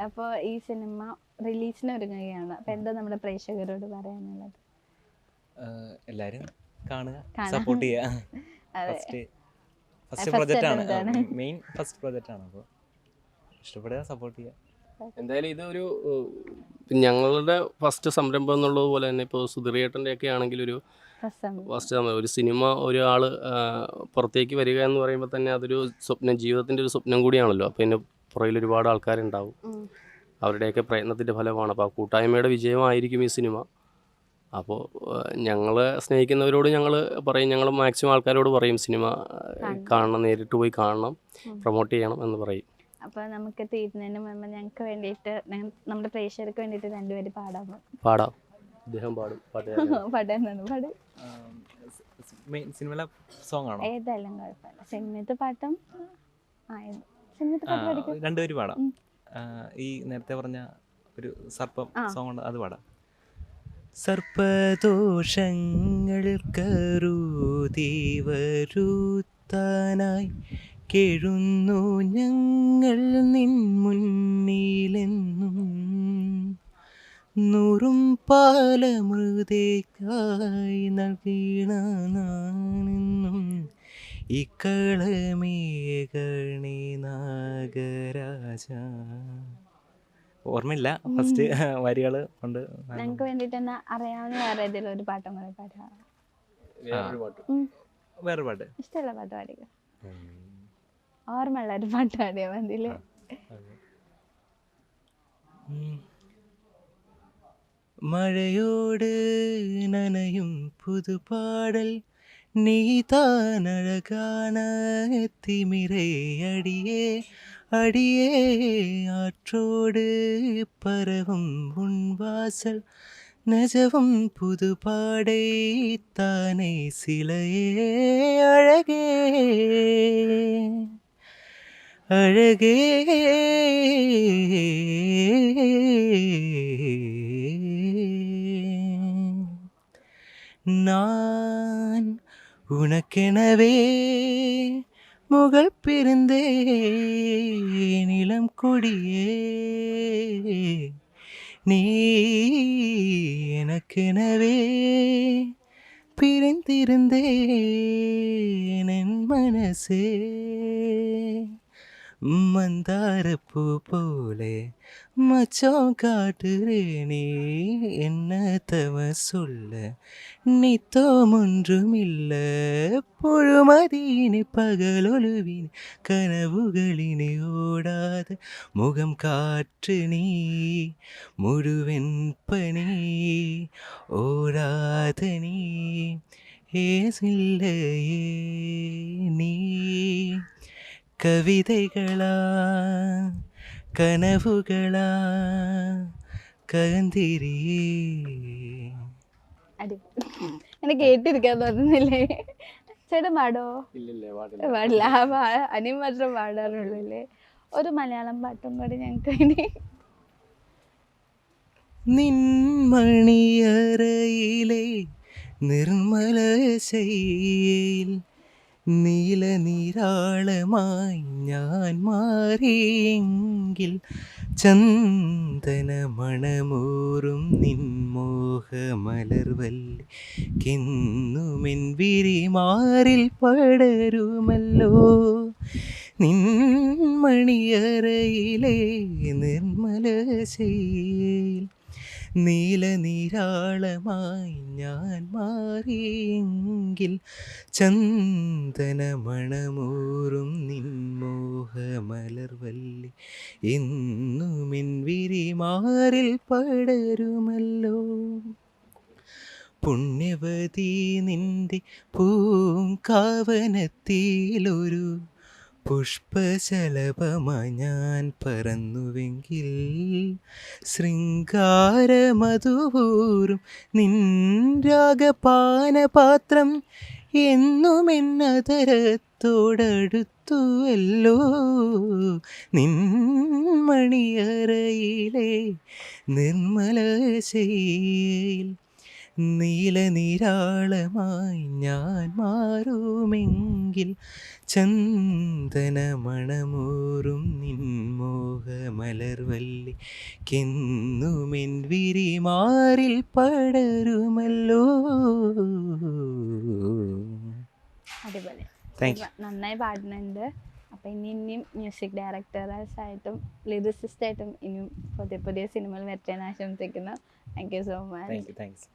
അപ്പോൾ ഈ സിനിമ റിലീസിന് ഒരുങ്ങുകയാണ്. അപ്പോൾ എന്താ നമ്മുടെ പ്രേക്ഷകരോട് പറയാനുള്ളത്? എല്ലാവരും കാണുക, സപ്പോർട്ട് ചെയ്യുക. ഫസ്റ്റ് പ്രൊജക്റ്റ് ആണ്, മെയിൻ ഫസ്റ്റ് പ്രൊജക്റ്റ് ആണ്. അപ്പോൾ ഇഷ്ടപ്പെടുക, സപ്പോർട്ട് ചെയ്യുക. എന്തായാലും ഇതൊരു ഞങ്ങളുടെ ഫസ്റ്റ് സംരംഭം എന്നുള്ളത് പോലെ തന്നെ ഇപ്പോൾ സുധീറിയേട്ടൻ്റെ ഒക്കെ ആണെങ്കിൽ ഒരു ഫസ്റ്റ് ഒരു സിനിമ ഒരാൾ പുറത്തേക്ക് വരിക എന്ന് പറയുമ്പോൾ തന്നെ അതൊരു സ്വപ്നം, ജീവിതത്തിൻ്റെ ഒരു സ്വപ്നം കൂടിയാണല്ലോ. അപ്പോൾ ഇതിൻ്റെ പുറകിൽ ഒരുപാട് ആൾക്കാരുണ്ടാവും, അവരുടെയൊക്കെ പ്രയത്നത്തിൻ്റെ ഫലമാണ്. അപ്പോൾ ആ കൂട്ടായ്മയുടെ വിജയമായിരിക്കും ഈ സിനിമ. അപ്പോൾ ഞങ്ങൾ സ്നേഹിക്കുന്നവരോട് ഞങ്ങൾ പറയും, ഞങ്ങൾ മാക്സിമം ആൾക്കാരോട് പറയും സിനിമ കാണണം, നേരിട്ട് പോയി കാണണം, പ്രൊമോട്ട് ചെയ്യണം എന്ന് പറയും. അപ്പോൾ നമുക്ക് തീരുന്നതിന് മുമ്പ് ഞങ്ങൾക്ക് വേണ്ടിയിട്ട്, നമ്മുടെ പ്രേക്ഷകർക്ക് വേണ്ടിയിട്ട് രണ്ടുപേരും പാടാം. അദ്ദേഹം പാടും, പാടാൻ സിനിമയിലെ സോങ് ആണോ? ഏതായാലും കുഴപ്പമില്ല. സിനിമത്തെ പാട്ടും രണ്ടുപേരും പാടാം. ഈ നേരത്തെ പറഞ്ഞ ഒരു സർപ്പം സോങ് ഉണ്ട്, അത് പാടാം. സർപ്പദോഷങ്ങൾ കരുതി വരുത്താനായി കേഴുന്നു ഞങ്ങൾ നിൻ മുന്നിലെന്നും, നൂറും പാലമൃതേക്കായി നൽകീണെന്നും ഇക്കളമേകണി നാഗരാജ. ഓർമ്മയില്ല ഫസ്റ്റ് വരികൾ കൊണ്ട്. ഞങ്ങൾക്ക് വേണ്ടിട്ട് തന്നെ അറിയാവുന്ന വേറെ ഏതെങ്കിലും ഒരു പാട്ടും കൂടെ പാടാം. വേറെ പാട്ട് ഇഷ്ടമുള്ള പാട്ട് പാടുക, ഓർമ്മയുള്ള ഒരു പാട്ട് പാടിയാൽ മതിയില്ലേ? മഴയോട് നനയും പുതുപാടൽ നീ താനഴകാന തിമിരേ അടിയേ അടിയേ, ആற்றோடு பரவும் உன் வாசல் நெஜவும் புதுபாடை தானே சிலையே அழகே அழகே. நான் உனக்கெனவே முகல் பிறந்தேன் இளம் கொடியே, நீ எனக்கெனவே பிரிந்திருந்தேன் என் மனசே. மந்தாரப்பூ போலே மச்சம் காட்டுறே நீ, என்ன தவ சொல்ல நித்தம் ஒன்றுமில்ல, பொழுமதியினி பகலொழுவினி கனவுகளினி ஓடாத முகம் காற்று நீ, முழுவெண்பனி ஓடாத நீ ஏசில்லையே நீ. കവിതകളാ കനവുകളാ കന്തിരിയേ. എന്നെ കേട്ടിരിക്കാൻ തോന്നുന്നില്ലേ? ചേട്ടൻ പാടോ? പാടില്ല. അനിയും മാത്രം പാടാറുള്ളൂ അല്ലേ? ഒരു മലയാളം പാട്ടും കൂടി ഞങ്ങൾക്ക് വേണ്ടി. നിൻമണിയറയിലെ നിർമ്മല ശൈയിൽ നീല നീരാളമായി ഞാൻ മാറിയെങ്കിൽ, ചന്ദന മണമൂറും നിൻമോഹമലർവല്ലി കിന്നുമെൻ വിരിമാറിൽ പടരുമല്ലോ. നിൻമണിയറയിലെ നിർമ്മല ശൈയിൽ നീല നീരാളമായി ഞാൻ മാറിയെങ്കിൽ, ചന്ദന മണമൂറും നിൻമോഹമലർവല്ലി എന്നുമെൻ വിരിമാറിൽ പടരുമല്ലോ. പുണ്യവതി നിന്റെ പൂങ്കാവനത്തിലൊരു പുഷ്പശലഭമായി ഞാൻ പറന്നുവെങ്കിൽ, ശൃംഗാരമധുപൂറും നിൻ രാഗപാനപാത്രം എന്നുമെന്നതരത്തോടടുത്തുവല്ലോ. നിൻമണിയറയിലെ നിർമ്മല ശൈയിൽ നീലനിരാളമായി ഞാൻ മാറുമെങ്കിൽ ചന്ദനമണമൂറും നിൻമോഹമലർവല്ലി കെന്നുമെൻ വിരിമാറിൽ പടരുമല്ലോ. അടിപൊളി. Thank you. നന്നായി പാടുന്നുണ്ട്. അപ്പം ഇനിയും മ്യൂസിക് ഡയറക്ടേഴ്സായിട്ടും ലിറിസിസ്റ്റായിട്ടും ഇനിയും പുതിയ പുതിയ സിനിമകൾ വരട്ടെ എന്ന് ആശംസിക്കുന്നു. Thank you so much. Thanks.